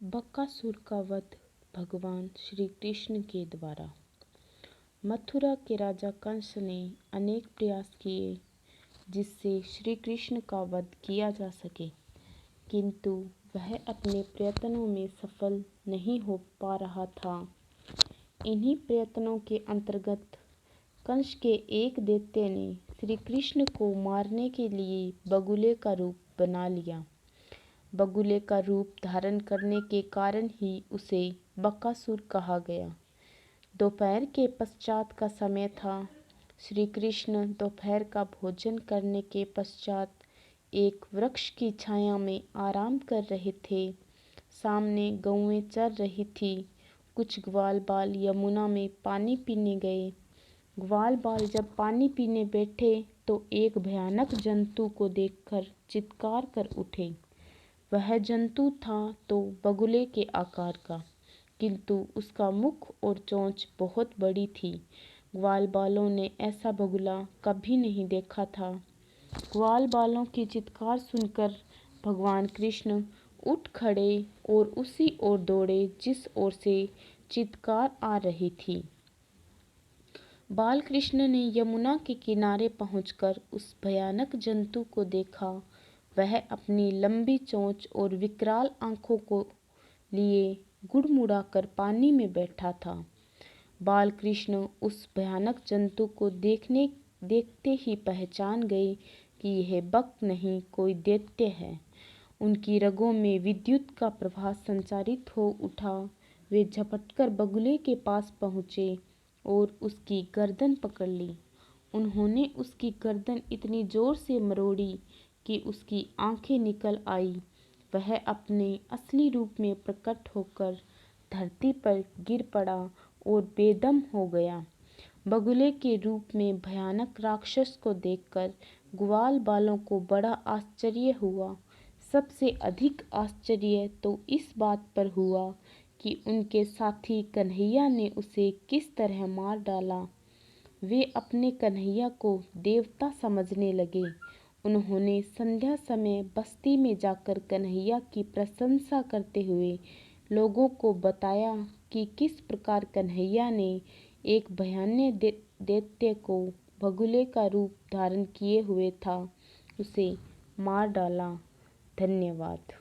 बकासुर का वध भगवान श्री कृष्ण के द्वारा। मथुरा के राजा कंस ने अनेक प्रयास किए जिससे श्री कृष्ण का वध किया जा सके, किंतु वह अपने प्रयत्नों में सफल नहीं हो पा रहा था। इन्हीं प्रयत्नों के अंतर्गत कंस के एक दैत्य ने श्री कृष्ण को मारने के लिए बगुले का रूप बना लिया। बगुले का रूप धारण करने के कारण ही उसे बकासुर कहा गया। दोपहर के पश्चात का समय था। श्री कृष्ण दोपहर का भोजन करने के पश्चात एक वृक्ष की छाया में आराम कर रहे थे। सामने गौएं चर रही थी। कुछ ग्वाल बाल यमुना में पानी पीने गए। ग्वाल बाल जब पानी पीने बैठे तो एक भयानक जंतु को देखकर चित्कार कर उठे। वह जंतु था तो बगुले के आकार का, किंतु उसका मुख और चोंच बहुत बड़ी थी। ग्वाल बालों ने ऐसा बगुला कभी नहीं देखा था। ग्वाल बालों की चित्कार सुनकर भगवान कृष्ण उठ खड़े और उसी ओर दौड़े जिस ओर से चित्कार आ रही थी। बाल कृष्ण ने यमुना के किनारे पहुंचकर उस भयानक जंतु को देखा। वह अपनी लंबी चोंच और विकराल आंखों को लिए गुड़मुड़ाकर पानी में बैठा था। बाल कृष्ण उस भयानक जंतु को देखते ही पहचान गए कि यह बक नहीं, कोई दैत्य है। उनकी रगों में विद्युत का प्रवाह संचारित हो उठा। वे झपटकर बगुले के पास पहुँचे और उसकी गर्दन पकड़ ली। उन्होंने उसकी गर्दन इतनी जोर से मरोड़ी कि उसकी आंखें निकल आई। वह अपने असली रूप में प्रकट होकर धरती पर गिर पड़ा और बेदम हो गया। बगुले के रूप में भयानक राक्षस को देखकर ग्वाल बालों को बड़ा आश्चर्य हुआ। सबसे अधिक आश्चर्य तो इस बात पर हुआ कि उनके साथी कन्हैया ने उसे किस तरह मार डाला। वे अपने कन्हैया को देवता समझने लगे। उन्होंने संध्या समय बस्ती में जाकर कन्हैया की प्रशंसा करते हुए लोगों को बताया कि किस प्रकार कन्हैया ने एक भयानक दैत्य को बगुले का रूप धारण किए हुए था, उसे मार डाला। धन्यवाद।